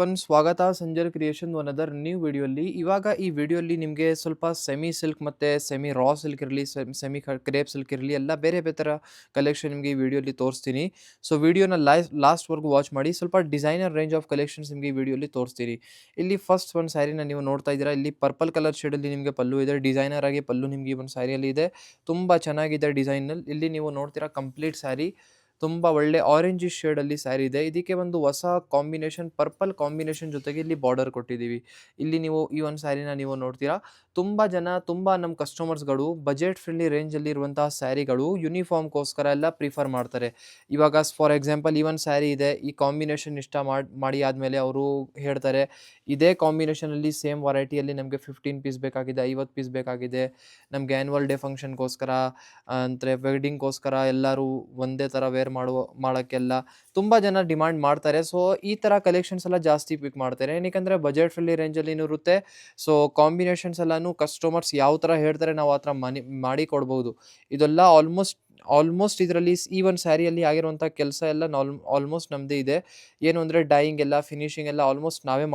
Everyone, ಸ್ವಾಗತ Sanjar creation one other new ವಿಡಿಯೋಲಿ. ಇವಾಗ ಈ ವಿಡಿಯೋಲಿ ನಿಮಗೆ ಸ್ವಲ್ಪ ಸೆಮಿ ಸಿಲ್ಕ್ ಮತ್ತು ಸೆಮಿ ರಾ ಸಿಲ್ಕ್ ಇರಲಿ, ಸೆಮಿ ಕ್ರೇಪ್ ಸಿಲ್ಕ್ ಇರಲಿ, ಎಲ್ಲ ಬೇರೆ ಬೇರೆ ಥರ ಕಲೆಕ್ಷನ್ ನಿಮಗೆ ಈ ವಿಡಿಯೋಲಿ ತೋರಿಸ್ತೀನಿ. ಸೊ ವಿಡಿಯೋನ ಲಾಸ್ಟ್ವರೆಗೂ ವಾಚ್ ಮಾಡಿ. ಸ್ವಲ್ಪ ಡಿಸೈನರ್ ರೇಂಜ್ ಆಫ್ ಕಲೆಕ್ಷನ್ಸ್ ನಿಮಗೆ ಈ ವಿಡಿಯೋಲಿ ತೋರಿಸ್ತೀನಿ. ಇಲ್ಲಿ ಫಸ್ಟ್ ಒಂದು ಸ್ಯಾರಿನ ನೀವು ನೋಡ್ತಾ ಇದ್ದೀರಾ. ಇಲ್ಲಿ ಪರ್ಪಲ್ ಕಲರ್ ಶೇಡಲ್ಲಿ ನಿಮಗೆ ಪಲ್ಲು ಇದೆ. ಡಿಸೈನರ್ ಆಗಿ ಪಲ್ಲು ನಿಮಗೆ ಈ ಒಂದು ಸ್ಯಾರಿಯಲ್ಲಿ ಇದೆ. ತುಂಬ ಚೆನ್ನಾಗಿದೆ ಡಿಸೈನಲ್ಲಿ. ಇಲ್ಲಿ ನೀವು ನೋಡ್ತೀರಾ ಕಂಪ್ಲೀಟ್ ಸ್ಯಾರಿ ತುಂಬ ಒಳ್ಳೆ ಆರೆಂಜಿಶ್ ಶೇಡಲ್ಲಿ ಸ್ಯಾರಿ ಇದೆ. ಇದಕ್ಕೆ ಒಂದು ಹೊಸ ಕಾಂಬಿನೇಷನ್ ಪರ್ಪಲ್ ಕಾಂಬಿನೇಷನ್ ಜೊತೆಗೆ ಇಲ್ಲಿ ಬಾರ್ಡರ್ ಕೊಟ್ಟಿದ್ದೀವಿ. ಇಲ್ಲಿ ನೀವು ಈ ಒಂದು ಸ್ಯಾರಿನ ನೀವು ನೋಡ್ತೀರಾ. ತುಂಬ ನಮ್ಮ ಕಸ್ಟಮರ್ಸ್ಗಳು ಬಜೆಟ್ ಫ್ರೆಂಡ್ಲಿ ರೇಂಜಲ್ಲಿ ಇರುವಂತಹ ಸ್ಯಾರಿಗಳು ಯೂನಿಫಾರ್ಮ್ಗೋಸ್ಕರ ಎಲ್ಲ ಪ್ರಿಫರ್ ಮಾಡ್ತಾರೆ. ಇವಾಗ ಫಾರ್ ಎಕ್ಸಾಂಪಲ್ ಈ ಒಂದು ಸ್ಯಾರಿ ಇದೆ, ಈ ಕಾಂಬಿನೇಷನ್ ಇಷ್ಟ ಮಾಡಿ ಆದಮೇಲೆ ಅವರು ಹೇಳ್ತಾರೆ, ಇದೇ ಕಾಂಬಿನೇಷನಲ್ಲಿ ಸೇಮ್ ವೆರೈಟಿಯಲ್ಲಿ ನಮಗೆ 15 ಪೀಸ್ ಬೇಕಾಗಿದೆ, 50 ಪೀಸ್ ಬೇಕಾಗಿದೆ, ನಮಗೆ ಆ್ಯನ್ಯುವಲ್ ಡೇ ಫಂಕ್ಷನ್ಗೋಸ್ಕರ ಅಂದರೆ ವೆಡ್ಡಿಂಗ್ಗೋಸ್ಕರ ಎಲ್ಲರೂ ಒಂದೇ ಥರ ವೇರ್ ಮಾಡೋಕ್ಕೆಲ್ಲ ತುಂಬ ಜನ ಡಿಮಾಂಡ್ ಮಾಡ್ತಾರೆ. ಸೊ ಈ ಥರ ಕಲೆಕ್ಷನ್ಸ್ ಎಲ್ಲ ಜಾಸ್ತಿ ಪಿಕ್ ಮಾಡ್ತಾರೆ. ಏನಕ್ಕೆ ಬಜೆಟ್ ಫ್ರೆಂಡ್ಲಿ ರೇಂಜಲ್ಲಿ ಇರುತ್ತೆ. ಸೊ ಕಾಂಬಿನೇಷನ್ಸ್ ಎಲ್ಲನೂ ಕಸ್ಟಮರ್ಸ್ ಯಾವ ಥರ ಹೇಳ್ತಾರೆ ನಾವು ಆ ಥರ ಮಾಡಿ ಕೊಡ್ಬೋದು. ಇದೆಲ್ಲ ಆಲ್ಮೋಸ್ಟ್ ಇದರಲ್ಲಿ ಈ ಒಂದು ಸ್ಯಾರಿಯಲ್ಲಿ ಆಗಿರುವಂಥ ಕೆಲಸ ಎಲ್ಲ ಆಲ್ಮೋಸ್ಟ್ ನಮ್ಮದೇ ಇದೆ. ಏನು ಅಂದರೆ ಡೈಯಿಂಗ್ ಎಲ್ಲ, ಫಿನಿಶಿಂಗ್ ಎಲ್ಲ ಆಲ್ಮೋಸ್ಟ್ ನಾವೇ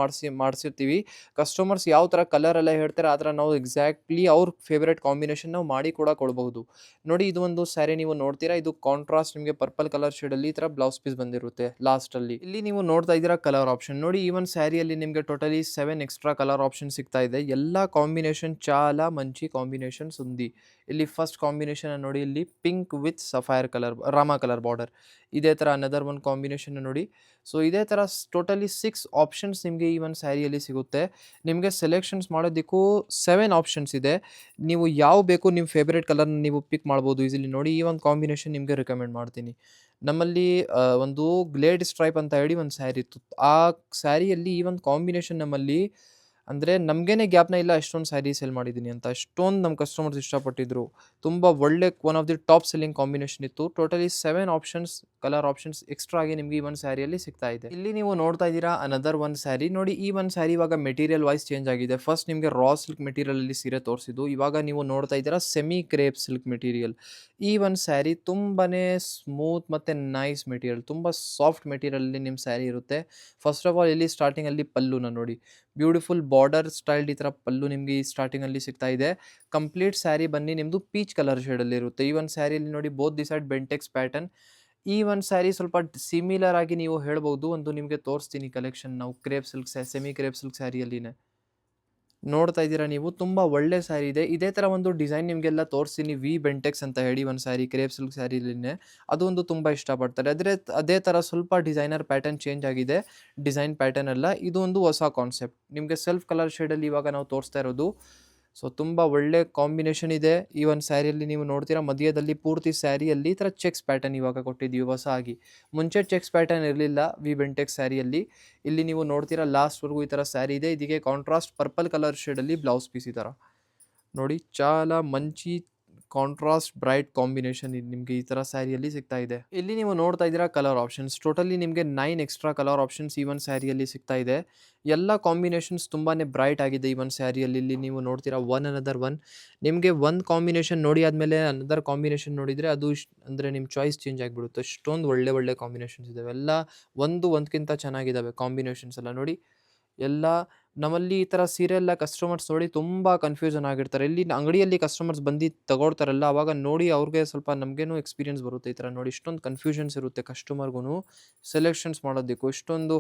ಮಾಡಿಸಿರ್ತೀವಿ. ಕಸ್ಟಮರ್ಸ್ ಯಾವ ಥರ ಕಲರ್ ಎಲ್ಲ ಹೇಳ್ತಾರೆ ಆ ಥರ ನಾವು ಎಕ್ಸಾಕ್ಟ್ಲಿ ಅವ್ರ ಫೇವ್ರೇಟ್ ಕಾಂಬಿನೇಷನ್ ನಾವು ಮಾಡಿ ಕೂಡ ಕೊಡ್ಬಹುದು. ನೋಡಿ, ಇದು ಒಂದು ಸ್ಯಾರಿ ನೀವು ನೋಡ್ತೀರಾ. ಇದು ಕಾಂಟ್ರಾಸ್ಟ್ ನಿಮಗೆ ಪರ್ಪಲ್ ಕಲರ್ ಶೇಡಲ್ಲಿ ಈ ಥರ ಬ್ಲೌಸ್ ಪೀಸ್ ಬಂದಿರುತ್ತೆ ಲಾಸ್ಟಲ್ಲಿ. ಇಲ್ಲಿ ನೀವು ನೋಡ್ತಾ ಇದ್ದೀರಾ ಕಲರ್ ಆಪ್ಷನ್ ನೋಡಿ. ಈ ಒಂದು ಸ್ಯಾರಿಯಲ್ಲಿ ನಿಮಗೆ ಟೋಟಲಿ 7 ಎಕ್ಸ್ಟ್ರಾ ಕಲರ್ ಆಪ್ಷನ್ ಸಿಗ್ತಾ ಇದೆ. ಎಲ್ಲ ಕಾಂಬಿನೇಷನ್ చాలా మంచి ಕಾಂಬಿನೇಷನ್ಸ್ ఉంది. ಇಲ್ಲಿ ಫಸ್ಟ್ ಕಾಂಬಿನೇಷನ್ ನೋಡಿ, ಇಲ್ಲಿ pink with sapphire colour Rama colour border. ಇದೇ ಥರ ಅನದರ್ ಒಂದು ಕಾಂಬಿನೇಷನ್ ನೋಡಿ. ಸೊ ಇದೇ ಥರ ಟೋಟಲಿ 6 ಆಪ್ಷನ್ಸ್ ನಿಮಗೆ ಈ ಒಂದು ಸ್ಯಾರಿಯಲ್ಲಿ ಸಿಗುತ್ತೆ. ನಿಮಗೆ ಸೆಲೆಕ್ಷನ್ಸ್ ಮಾಡೋದಕ್ಕೂ 7 ಆಪ್ಷನ್ಸ್ ಇದೆ. ನೀವು ಯಾವ ಬೇಕು ನಿಮ್ಮ ಫೇವ್ರೇಟ್ ಕಲರ್ನ ನೀವು ಪಿಕ್ ಮಾಡ್ಬೋದು ಈಸಿಲಿ. ನೋಡಿ, ಈ ಒಂದು ಕಾಂಬಿನೇಷನ್ ನಿಮಗೆ ರೆಕಮೆಂಡ್ ಮಾಡ್ತೀನಿ. ನಮ್ಮಲ್ಲಿ ಒಂದು ಗ್ಲೇಡ್ ಸ್ಟ್ರೈಪ್ ಅಂತ ಹೇಳಿ ಒಂದು ಸ್ಯಾರಿ ಇತ್ತು. ಆ ಸ್ಯಾರಿಯಲ್ಲಿ ಈ ಒಂದು ಕಾಂಬಿನೇಷನ್ ನಮ್ಮಲ್ಲಿ ಅಂದರೆ ನಮಗೇನೆ ಜ್ಞಾಪನ ಇಲ್ಲ ಎಷ್ಟೊಂದು ಸ್ಯಾರಿ ಸೇಲ್ ಮಾಡಿದ್ದೀನಿ ಅಂತ. ಅಷ್ಟೊಂದು ನಮ್ಮ ಕಸ್ಟಮರ್ಸ್ ಇಷ್ಟಪಟ್ಟಿದ್ರು. ತುಂಬ ಒಳ್ಳೆ one of the top selling combination ಇತ್ತು. Totally 7 options colour options extra ಆಗಿ ನಿಮಗೆ ಈ ಒಂದು ಸ್ಯಾರಿಯಲ್ಲಿ ಸಿಗ್ತಾ ಇದೆ. ಇಲ್ಲಿ ನೀವು ನೋಡ್ತಾ ಇದ್ದೀರಾ ಅನದರ್ ಒಂದು ಸ್ಯಾರಿ ನೋಡಿ. ಈ ಒಂದು ಸ್ಯಾರಿ ಇವಾಗ ಮೆಟೀರಿಯಲ್ ವೈಸ್ ಚೇಂಜ್ ಆಗಿದೆ. ಫಸ್ಟ್ ನಿಮಗೆ ರಾ ಸಿಲ್ಕ್ ಮೆಟೀರಿಯಲಲ್ಲಿ ಸೀರೆ ತೋರಿಸಿದ್ದು, ಇವಾಗ ನೀವು ನೋಡ್ತಾ ಇದ್ದೀರಾ ಸೆಮಿ ಕ್ರೇಪ್ ಸಿಲ್ಕ್ ಮೆಟೀರಿಯಲ್. ಈ ಒಂದು ಸ್ಯಾರಿ ತುಂಬಾ ಸ್ಮೂತ್ ಮತ್ತು ನೈಸ್ ಮೆಟೀರಿಯಲ್, ತುಂಬ ಸಾಫ್ಟ್ ಮೆಟೀರಿಯಲಲ್ಲಿ ನಿಮ್ಮ ಸ್ಯಾರಿ ಇರುತ್ತೆ. ಫಸ್ಟ್ ಆಫ್ ಆಲ್ ಇಲ್ಲಿ ಸ್ಟಾರ್ಟಿಂಗಲ್ಲಿ ಪಲ್ಲುನ ನೋಡಿ, ಬ್ಯೂಟಿಫುಲ್ ಬಾರ್ಡರ್ ಸ್ಟೈಲ್ಡ್ ಈ ಥರ ಪಲ್ಲು ನಿಮಗೆ ಈ ಸ್ಟಾರ್ಟಿಂಗಲ್ಲಿ ಸಿಗ್ತಾ ಇದೆ. ಕಂಪ್ಲೀಟ್ ಸ್ಯಾರಿ ಬನ್ನಿ ನಿಮ್ಮದು ಪೀಚ್ ಕಲರ್ ಶೇಡಲ್ಲಿ ಇರುತ್ತೆ. ಈ ಒಂದು ಸ್ಯಾರಿಯಲ್ಲಿ ನೋಡಿ both the side Bentex pattern. ಈ ಒಂದು ಸ್ಯಾರಿ ಸ್ವಲ್ಪ ಸಿಮಿಲರ್ ಆಗಿ ನೀವು ಹೇಳ್ಬೋದು. ಒಂದು ನಿಮಗೆ ತೋರಿಸ್ತೀನಿ ಕಲೆಕ್ಷನ್ ನಾವು crepe silk semi crepe silk ಸ್ಯಾರಿಯಲ್ಲಿನೇ ನೋಡ್ತಾ ಇದ್ದೀರಾ ನೀವು. ತುಂಬ ಒಳ್ಳೆ ಸ್ಯಾರಿ ಇದೆ. ಇದೇ ಥರ ಒಂದು ಡಿಸೈನ್ ನಿಮಗೆಲ್ಲ ತೋರಿಸ್ತೀನಿ. ವಿ ಬೆಂಟೆಕ್ಸ್ ಅಂತ ಹೇಳಿ ಒಂದು ಸ್ಯಾರಿ ಕ್ರೇಪ್ ಸಿಲ್ಕ್ ಸ್ಯಾರಿಲಿನೇ, ಅದು ಒಂದು ತುಂಬ ಇಷ್ಟಪಡ್ತಾರೆ. ಅದೇ ಥರ ಸ್ವಲ್ಪ ಡಿಸೈನರ್ ಪ್ಯಾಟರ್ನ್ ಚೇಂಜ್ ಆಗಿದೆ. ಡಿಸೈನ್ ಪ್ಯಾಟರ್ನ್ ಎಲ್ಲ ಇದು ಒಂದು ಹೊಸ ಕಾನ್ಸೆಪ್ಟ್ ನಿಮಗೆ ಸೆಲ್ಫ್ ಕಲರ್ ಶೇಡಲ್ಲಿ ಇವಾಗ ನಾವು ತೋರಿಸ್ತಾ ಇರೋದು. ಸೊ ತುಂಬ ಒಳ್ಳೆ ಕಾಂಬಿನೇಷನ್ ಇದೆ. ಈ ಒಂದು ಸ್ಯಾರಿಯಲ್ಲಿ ನೀವು ನೋಡ್ತೀರಾ ಮಧ್ಯದಲ್ಲಿ ಪೂರ್ತಿ ಸ್ಯಾರಿಯಲ್ಲಿ ಈ ಥರ ಚೆಕ್ಸ್ ಪ್ಯಾಟರ್ನ್ ಇವಾಗ ಕೊಟ್ಟಿದ್ದೀವಿ ಹೊಸ ಆಗಿ. ಮುಂಚೆ ಚೆಕ್ಸ್ ಪ್ಯಾಟರ್ನ್ ಇರಲಿಲ್ಲ ವಿ ಬೆಂಟೆಕ್ಸ್ ಸ್ಯಾರಿಯಲ್ಲಿ. ಇಲ್ಲಿ ನೀವು ನೋಡ್ತೀರಾ ಲಾಸ್ಟ್ವರೆಗೂ ಈ ಥರ ಸ್ಯಾರಿ ಇದೆ. ಇದಕ್ಕೆ ಕಾಂಟ್ರಾಸ್ಟ್ ಪರ್ಪಲ್ ಕಲರ್ ಶೇಡಲ್ಲಿ ಬ್ಲೌಸ್ ಪೀಸ್ ಈ ಥರ ನೋಡಿ. చాలా మంచి ಕಾಂಟ್ರಾಸ್ಟ್ ಬ್ರೈಟ್ ಕಾಂಬಿನೇಷನ್ ನಿಮಗೆ ಈ ಥರ ಸ್ಯಾರಿಯಲ್ಲಿ ಸಿಗ್ತಾ ಇದೆ. ಇಲ್ಲಿ ನೀವು ನೋಡ್ತಾ ಇದ್ದೀರಾ ಕಲರ್ ಆಪ್ಷನ್ಸ್. ಟೋಟಲಿ ನಿಮಗೆ 9 ಎಕ್ಸ್ಟ್ರಾ ಕಲರ್ ಆಪ್ಷನ್ಸ್ ಈ ಒಂದು ಸ್ಯಾರಿಯಲ್ಲಿ ಸಿಗ್ತಾ ಇದೆ. ಎಲ್ಲ ಕಾಂಬಿನೇಷನ್ಸ್ ತುಂಬಾ ಬ್ರೈಟ್ ಆಗಿದೆ ಈ ಒಂದು ಸ್ಯಾರಿಯಲ್ಲಿ. ಇಲ್ಲಿ ನೀವು ನೋಡ್ತೀರಾ ಅನದರ್ ಒನ್. ನಿಮಗೆ ಒಂದು ಕಾಂಬಿನೇಷನ್ ನೋಡಿ ಆದಮೇಲೆ ಅನದರ್ ಕಾಂಬಿನೇಷನ್ ನೋಡಿದರೆ ಅದು ಅಂದರೆ ನಿಮ್ಮ ಚಾಯ್ಸ್ ಚೇಂಜ್ ಆಗಿಬಿಡುತ್ತೆ. ಅಷ್ಟೊಂದು ಒಳ್ಳೆ ಕಾಂಬಿನೇಷನ್ಸ್ ಇದ್ದಾವೆ. ಎಲ್ಲ ಒಂದಕ್ಕಿಂತ ಚೆನ್ನಾಗಿದ್ದಾವೆ ಕಾಂಬಿನೇಷನ್ಸ್ ಎಲ್ಲ ನೋಡಿ. ಎಲ್ಲ ನಮ್ಮಲ್ಲಿ ಈ ಥರ ಸೀರೆ ಎಲ್ಲ ಕಸ್ಟಮರ್ಸ್ ನೋಡಿ ತುಂಬ ಕನ್ಫ್ಯೂಷನ್ ಆಗಿರ್ತಾರೆ. ಇಲ್ಲಿ ಅಂಗಡಿಯಲ್ಲಿ ಕಸ್ಟಮರ್ಸ್ ಬಂದು ತಗೊಳ್ತಾರಲ್ಲ, ಅವಾಗ ನೋಡಿ ಅವ್ರಿಗೆ ಸ್ವಲ್ಪ ನಮಗೇನು ಎಕ್ಸ್ಪೀರಿಯನ್ಸ್ ಬರುತ್ತೆ. ಈ ಥರ ನೋಡಿ ಇಷ್ಟೊಂದು ಕನ್ಫ್ಯೂಷನ್ಸ್ ಇರುತ್ತೆ ಕಸ್ಟಮರ್ಗೂ ಸೆಲೆಕ್ಷನ್ಸ್ ಮಾಡೋದಕ್ಕೂ.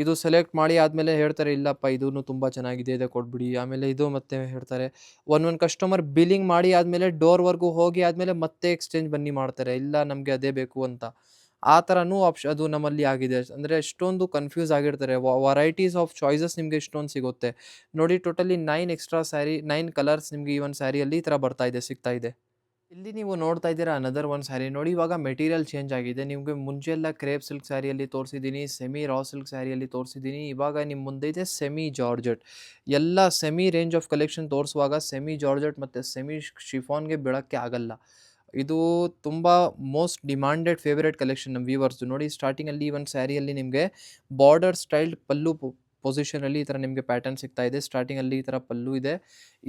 ಇದು ಸೆಲೆಕ್ಟ್ ಮಾಡಿ ಆದಮೇಲೆ ಹೇಳ್ತಾರೆ, ಇಲ್ಲಪ್ಪ ಇದೂ ತುಂಬ ಚೆನ್ನಾಗಿದೆ, ಇದೆ ಕೊಟ್ಬಿಡಿ. ಆಮೇಲೆ ಇದು ಮತ್ತೆ ಹೇಳ್ತಾರೆ. ಒಂದು ಕಸ್ಟಮರ್ ಬಿಲ್ಲಿಂಗ್ ಮಾಡಿ ಆದಮೇಲೆ ಡೋರ್ವರೆಗೂ ಹೋಗಿ ಆದಮೇಲೆ ಮತ್ತೆ ಎಕ್ಸ್ಚೇಂಜ್ ಬನ್ನಿ ಮಾಡ್ತಾರೆ, ಇಲ್ಲ ನಮಗೆ ಅದೇ ಬೇಕು ಅಂತ. ಆ ಥರನೂ ಅದು ನಮ್ಮಲ್ಲಿ ಆಗಿದೆ. ಅಂದರೆ ಎಷ್ಟೊಂದು ಕನ್ಫ್ಯೂಸ್ ಆಗಿರ್ತಾರೆ. ವೆರೈಟೀಸ್ ಆಫ್ ಚಾಯ್ಸಸ್ ನಿಮಗೆ ಇಷ್ಟೊಂದು ಸಿಗುತ್ತೆ ನೋಡಿ. ಟೋಟಲಿ 9 ಕಲರ್ಸ್ ನಿಮಗೆ ಈ ಒಂದು ಸ್ಯಾರಿಯಲ್ಲಿ ಈ ಥರ ಸಿಗ್ತಾ ಇದೆ. ಇಲ್ಲಿ ನೀವು ನೋಡ್ತಾ ಇದ್ದೀರಾ ಅನದರ್ ಒಂದು ಸ್ಯಾರಿ ನೋಡಿ. ಇವಾಗ ಮೆಟೀರಿಯಲ್ ಚೇಂಜ್ ಆಗಿದೆ. ನಿಮಗೆ ಮುಂಚೆ ಎಲ್ಲ ಕ್ರೇಪ್ ಸಿಲ್ಕ್ ಸ್ಯಾರಿಯಲ್ಲಿ ತೋರಿಸಿದ್ದೀನಿ, ಸೆಮಿ ರಾ ಸಿಲ್ಕ್ ಸ್ಯಾರಿಯಲ್ಲಿ ತೋರಿಸಿದ್ದೀನಿ. ಇವಾಗ ನಿಮ್ಮ ಮುಂದೆ ಇದೆ ಸೆಮಿ ಜಾರ್ಜೆಟ್. ಎಲ್ಲ ಸೆಮಿ ರೇಂಜ್ ಆಫ್ ಕಲೆಕ್ಷನ್ ತೋರಿಸುವಾಗ ಸೆಮಿ ಜಾರ್ಜೆಟ್ ಮತ್ತು ಸೆಮಿ ಶಿಫಾನ್ಗೆ ಬೀಳೋಕ್ಕೆ ಆಗಲ್ಲ. ಇದು ತುಂಬ ಮೋಸ್ಟ್ ಡಿಮಾಂಡೆಡ್ ಫೇವರೇಟ್ ಕಲೆಕ್ಷನ್ ನಮ್ಮ ವ್ಯೂವರ್ಸ್ದು ನೋಡಿ. ಸ್ಟಾರ್ಟಿಂಗಲ್ಲಿ ಈ ಒಂದು ಸ್ಯಾರಿಯಲ್ಲಿ ನಿಮಗೆ ಬಾರ್ಡರ್ ಸ್ಟೈಲ್ಡ್ ಪಲ್ಲು ಪೊಸಿಷನಲ್ಲಿ ಈ ಥರ ನಿಮಗೆ ಪ್ಯಾಟರ್ನ್ ಸಿಗ್ತಾ ಇದೆ. ಸ್ಟಾರ್ಟಿಂಗಲ್ಲಿ ಈ ಥರ ಪಲ್ಲು ಇದೆ.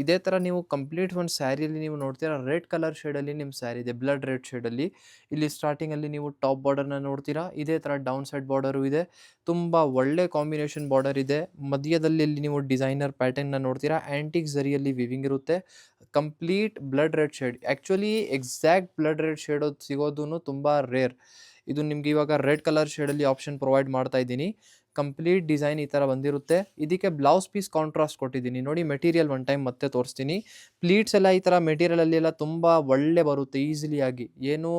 ಇದೇ ಥರ ನೀವು ಕಂಪ್ಲೀಟ್ ಒಂದು ಸ್ಯಾರಿಯಲ್ಲಿ ನೀವು ನೋಡ್ತೀರಾ ರೆಡ್ ಕಲರ್ ಶೇಡಲ್ಲಿ ನಿಮ್ಮ ಸ್ಯಾರಿ ಇದೆ, ಬ್ಲಡ್ ರೆಡ್ ಶೇಡಲ್ಲಿ. ಇಲ್ಲಿ ಸ್ಟಾರ್ಟಿಂಗಲ್ಲಿ ನೀವು ಟಾಪ್ ಬಾರ್ಡರ್ನ ನೋಡ್ತೀರಾ, ಇದೇ ಥರ ಡೌನ್ ಸೈಡ್ ಬಾರ್ಡರು ಇದೆ. ತುಂಬ ಒಳ್ಳೆ ಕಾಂಬಿನೇಷನ್ ಬಾರ್ಡರ್ ಇದೆ. ಮಧ್ಯದಲ್ಲಿ ಇಲ್ಲಿ ನೀವು ಡಿಸೈನರ್ ಪ್ಯಾಟರ್ನ್ನ ನೋಡ್ತೀರಾ, ಆ್ಯಂಟಿಕ್ ಝರಿಯಲ್ಲಿ ವಿವಿಂಗ್ ಇರುತ್ತೆ. Complete blood red shade, actually exact blood red shade ಸಿಗೋದು ತುಂಬ ರೇರ್. ಇದು ನಿಮ್ಗೆ ಇವಾಗ ರೆಡ್ ಕಲರ್ ಶೇಡಲ್ಲಿ ಆಪ್ಷನ್ ಪ್ರೊವೈಡ್ ಮಾಡ್ತಾ ಇದ್ದೀನಿ. ಕಂಪ್ಲೀಟ್ ಡಿಸೈನ್ ಈ ಥರ ಬಂದಿರುತ್ತೆ. ಇದಕ್ಕೆ ಬ್ಲೌಸ್ ಪೀಸ್ ಕಾಂಟ್ರಾಸ್ಟ್ ಕೊಟ್ಟಿದ್ದೀನಿ ನೋಡಿ. ಮೆಟೀರಿಯಲ್ ಒನ್ ಟೈಮ್ ಮತ್ತೆ ತೋರಿಸ್ತೀನಿ. ಪ್ಲೀಟ್ಸ್ ಎಲ್ಲ ಈ ಥರ ಮೆಟೀರಿಯಲಲ್ಲಿ ಎಲ್ಲ ತುಂಬ ಒಳ್ಳೆ ಬರುತ್ತೆ ಈಸಿಲಿಯಾಗಿ. ಏನು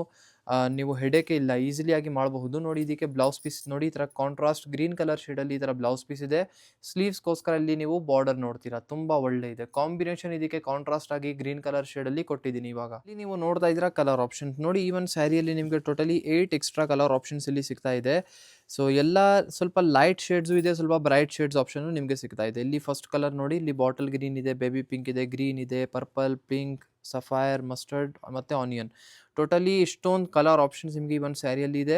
ನೀವು ಹೆಡೇಕೆ ಇಲ್ಲ, ಈಸಿಲಿಯಾಗಿ ಮಾಡಬಹುದು. ನೋಡಿ ಇದಕ್ಕೆ ಬ್ಲೌಸ್ ಪೀಸ್ ನೋಡಿ, ಈ ಥರ ಕಾಂಟ್ರಾಸ್ಟ್ ಗ್ರೀನ್ ಕಲರ್ ಶೇಡಲ್ಲಿ ಈ ಥರ ಬ್ಲೌಸ್ ಪೀಸ್ ಇದೆ. ಸ್ಲೀವ್ಸ್ಗೋಸ್ಕರ ಇಲ್ಲಿ ನೀವು ಬಾರ್ಡರ್ ನೋಡ್ತೀರಾ, ತುಂಬ ಒಳ್ಳೆ ಇದೆ. ಕಾಂಬಿನೇಷನ್ ಇದಕ್ಕೆ ಕಾಂಟ್ರಾಸ್ಟ್ ಆಗಿ ಗ್ರೀನ್ ಕಲರ್ ಶೇಡಲ್ಲಿ ಕೊಟ್ಟಿದ್ದೀನಿ. ಇವಾಗ ಇಲ್ಲಿ ನೀವು ನೋಡ್ತಾ ಇದ್ದೀರಾ ಕಲರ್ ಆಪ್ಷನ್ ನೋಡಿ. ಈ ಒಂದು ಸ್ಯಾರಿಯಲ್ಲಿ ನಿಮಗೆ ಟೋಟಲಿ 8 ಎಕ್ಸ್ಟ್ರಾ ಕಲರ್ ಆಪ್ಷನ್ಸ್ ಇಲ್ಲಿ ಸಿಗ್ತಾ ಇದೆ. ಸೊ ಎಲ್ಲ ಸ್ವಲ್ಪ ಲೈಟ್ ಶೇಡ್ಸು ಇದೆ, ಸ್ವಲ್ಪ ಬ್ರೈಟ್ ಶೇಡ್ಸ್ ಆಪ್ಷನ್ನು ನಿಮಗೆ ಸಿಗ್ತಾ ಇದೆ. ಇಲ್ಲಿ ಫಸ್ಟ್ ಕಲರ್ ನೋಡಿ, ಇಲ್ಲಿ ಬಾಟಲ್ ಗ್ರೀನ್ ಇದೆ, ಬೇಬಿ ಪಿಂಕ್ ಇದೆ, ಗ್ರೀನ್ ಇದೆ, ಪರ್ಪಲ್, ಪಿಂಕ್, ಸಫೈರ್, ಮಸ್ಟರ್ಡ್ ಮತ್ತು ಆನಿಯನ್. ಟೋಟಲಿ ಇಷ್ಟೊಂದು ಕಲರ್ ಆಪ್ಷನ್ಸ್ ನಿಮಗೆ ಈ ಒಂದು ಸ್ಯಾರಿಯಲ್ಲಿ ಇದೆ.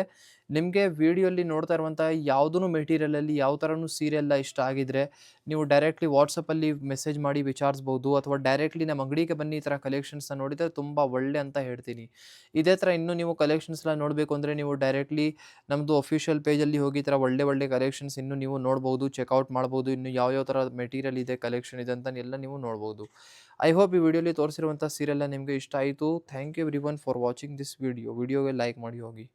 ನಿಮಗೆ ವಿಡಿಯೋಲಿ ನೋಡ್ತಾ ಇರುವಂಥ ಯಾವುದೂ ಮೆಟೀರಿಯಲಲ್ಲಿ ಯಾವ ಥರನೂ ಸೀರೆ ಎಲ್ಲ ಇಷ್ಟ ಆಗಿದ್ರೆ ನೀವು ಡೈರೆಕ್ಟ್ಲಿ ವಾಟ್ಸಪ್ಪಲ್ಲಿ ಮೆಸೇಜ್ ಮಾಡಿ ವಿಚಾರಿಸ್ಬೋದು, ಅಥವಾ ಡೈರೆಕ್ಟ್ಲಿ ನಮ್ಮ ಅಂಗಡಿಗೆ ಬನ್ನಿ. ಈ ಥರ ಕಲೆಕ್ಷನ್ಸ್ನ ನೋಡಿದರೆ ತುಂಬ ಒಳ್ಳೆ ಅಂತ ಹೇಳ್ತೀನಿ. ಇದೇ ಥರ ಇನ್ನೂ ನೀವು ಕಲೆಕ್ಷನ್ಸ್ನ ನೋಡಬೇಕು ಅಂದರೆ ನೀವು ಡೈರೆಕ್ಟ್ಲಿ ನಮ್ಮದು ಅಫಿಷಿಯಲ್ ಪೇಜಲ್ಲಿ ಹೋಗಿ ಈ ಥರ ಒಳ್ಳೆ ಒಳ್ಳೆ ಕಲೆಕ್ಷನ್ಸ್ ಇನ್ನೂ ನೀವು ನೋಡ್ಬೋದು, ಚೆಕ್ಔಟ್ ಮಾಡ್ಬೋದು. ಇನ್ನು ಯಾವ ಥರ ಮೆಟೀರಿಯಲ್ ಇದೆ, ಕಲೆಕ್ಷನ್ ಇದೆ ಅಂತ ಎಲ್ಲ ನೀವು ನೋಡ್ಬೋದು. ಐ ಹೋಪ್ ಈ ವಿಡಿಯೋಲಿ ತೋರಿಸಿರುವಂಥ ಸೀರೆ ಎಲ್ಲ ನಿಮಗೆ ಇಷ್ಟ ಆಯಿತು. Thank you everyone for watching this ವಿಡಿಯೋಗೆ ಲೈಕ್ ಮಾಡಿ ಹೋಗಿ.